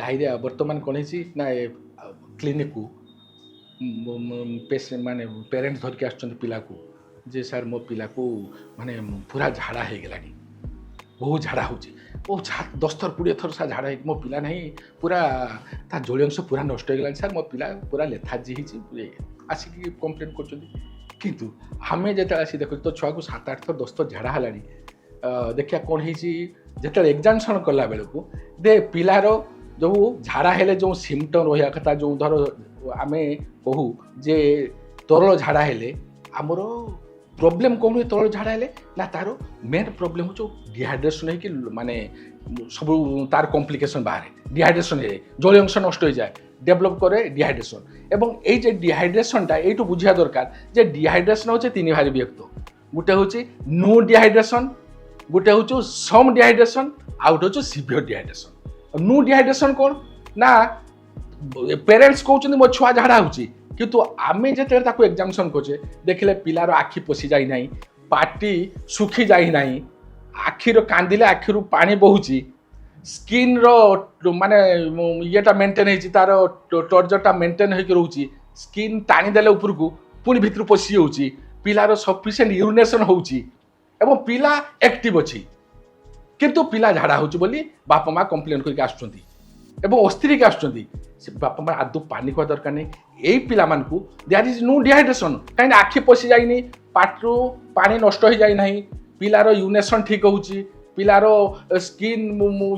Diarrhoea बर्तमान कौन ना क्लिनिक को माने पेरेंट्स धरिक आसुँच पिला को जे सार मो पिला को माने पूरा झाड़ा हो गला बहुत झाड़ा हो 10 थर 20 थर सा झाड़ा मो पिला नहीं पूरा ता जलि अंश पूरा नष्ट हो गला सार मो पिला पूरा लेथार्जी होती आसिक कम्प्लेन कर आमे जो आसी देख तो छुआ को 7-8 थर 10 थर झाड़ा है देखिया कौन होते एग्जामिनेशन कला बेलू दे पिलार जो झाड़ा हेले जो सिम्पटम रहा कथा जो धर आमे कहू जे तरल झाड़ा हेले आमर प्रोब्लेम कौन हुए तरल झाड़ा हेले ना तार मेन प्रोब्लेम हो डिहाइड्रेशन है माने सब तार कॉम्प्लिकेशन बाहर डिहाइड्रेशन है जल अंश नष्ट हो जाए डेभलप करे डिहाइड्रेशन एवं ये डिहाइड्रेशनटा यू बुझा दरकार जे डिहाइड्रेशन होचे 3 भारी विभक्त गोटे हूँ नो डिहाइड्रेशन गोटे हूँ सम डिहाइड्रेशन आउ गोटे हूँ सीवियर डिहाइड्रेशन नो डिहाइड्रेशन कौन ना पेरेंट्स कहते मो छुआ झाड़ा होची किंतु आमे जो एग्जामिनेशन करें देखले पिलार आखि पशि जाई नहीं पाटी सुखी जाई नहीं आखिर कांदिले आखिर पानी बहुची स्किन रो माने येटा मेंटेन होची तार टर्जरटा मेंटेन होकर रोची स्किन टाणी देले ऊपर को पुणी भितर पशि होची पिलार सफिशिएंट यूरिनेशन होची एवं पिला एक्टिव अच्छी किंतु पिला झाड़ा होची बोली बापा माँ कंप्लेन करके आसुचंती एवं अस्थिरिक आसुचंती से बापा माँ आदौ पानी खुआ दरकार नहीं यही पिला मानकू देयर इज नो डिहाइड्रेशन कहीं आखि पशि जाइनी पाटरू पानी नष्ट हो जाए नहीं पिलार यूरिनेशन ठीक होची पिलार स्किन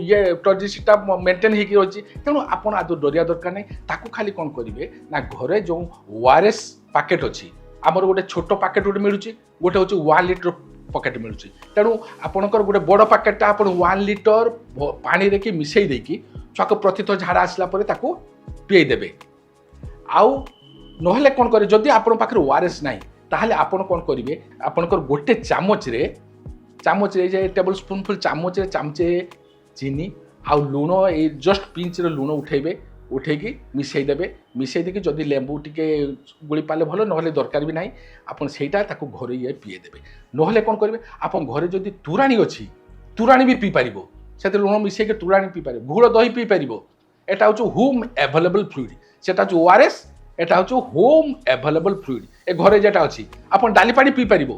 ये टर्जिसीटा मेंटेन होकर रही तेणु आपड़ आदौ डरिया दरकार नहीं ताकू खाली कौन करेंगे ना घरे जो ओआरएस पैकेट अच्छी आमर गोटे छोट पैकेट गोटे मिलूँ गोटे हूँ 1 लीटर पकेट मिलूँ तेणु आपणकर गोटे बड़ पैकेटा आप 1 लीटर पानी रे मिसई देकी छुआ प्रतिथर झाड़ा आसला पीई देवे आउ नहले कौन करे जदि आपण पाखे ओआरएस नहीं ताहले आपण कौन करेंगे आपणकर गोटे चामच रे टेबल स्पून फुल चामच रे चामचे चीनी आउ लुण ये जस्ट पिंच रे लुण उठेकी मिसई देवे मिसई देकी जदि लेंबू टिके गुड़ी पाले भल नहले दरकार भी नहीं आपन सेटा ताकू घरे ये पीए देवे नहले कौन करेंगे आपन घरे जदि तुराणी अच्छी तुराणी भी पी पारिबो से लुण मिसई के तुराणी पी पारे घोल दही पी पारिबो एटा हूँ होम एवेलेबल फ्लुइड सेटा हूँ ओआरएस एटा हूँ होम एवेलेबल फ्लुइड ए घरे जेटा अच्छी आपन डाली पानी पी पारिबो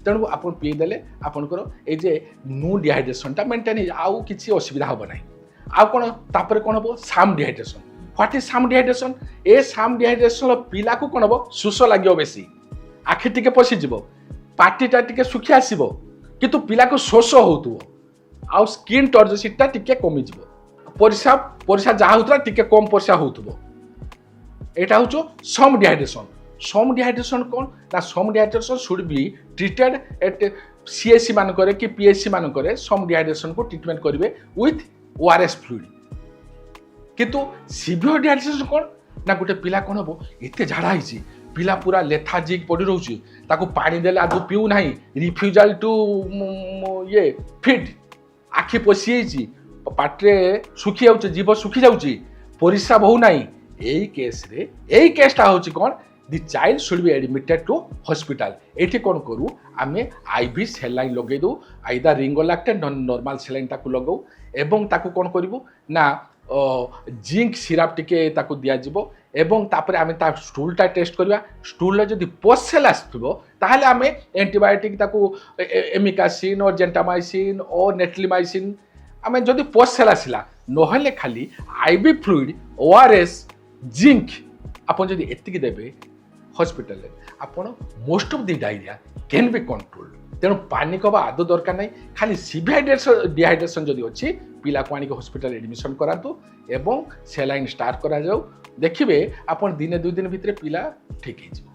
तेणु आपन पी देले आपनकर ए जे नो डिहाइड्रेशनटा मेंटेन आउ किसी असुविधा हम ना आउ कौन तापर कौन हम साम डिहाइड्रेशन व्हाट इज साम डिहाइड्रेशन ए साम डिहाइड्रेशन पिला को कौन हम शोष लगे बेसी आखि टिके पशिज पार्टीटा टिके सुखी आसब किंतु पिला को शोष हो आउ स्किन टर्जिसीटा टिके कमिज परिसा जहाँ होता टिके कम परिसा हो एटा हूँ सम डिहाइड्रेशन कौन ना some dehydration should be treated at CSC मानक कि पीएससी मानक सम डिहाइड्रेशन को ट्रीटमेंट करेंगे विथ ओआरएस फ्लुइड किंतु सीवियर डिहाइड्रेशन कौन ना गोटे पिला कौन हम एत झाड़ा होती पिला पूरा लेथार्जिक पड़ी रोचे ताको पानी देले आदौ पीऊ ना रिफ्यूजाल टू ये फिट आखि पशि पाटे सुखी जाऊँ जीव सुखी जाऊँगी परिस्रा बहु ना यही केसटा हूँ कौन the child should be admitted to hospital ये कौन करूँ आम आईवी सेलाइन लगे दो आइदर रिंगोलाक्टेड नॉर्मल सेलाइन ताकू लगाऊ एवं ताकू कौन करूँ ना जिंक सिराप टिके ताकू दिज्व एवं तापर आम स्टूलटा टेस्ट करवा स्टूल जदि पसेल आसो ताहले आम एंटीबायोटिक ताकू एमिकासिन और जेंटामाइसिन और नेट्लिमाइसिन आम जदि पसेल आसला नहले खाली आईवी फ्लुइड ओआरएस जिंक आप जदि एतिकी देवे हॉस्पिटल आपन most of the diarrhoea can be controlled तेणु पानिक हवा आदौ दरकार नहीं खाली सीवियर डिहाइड्रेशन जदि अच्छी पिला को आनिक हॉस्पिटल एडमिशन करातु एवं सेलाइन स्टार्ट करा जाऊ देखिए आपन दिने 2 दिन भितर पिला ठीक हो।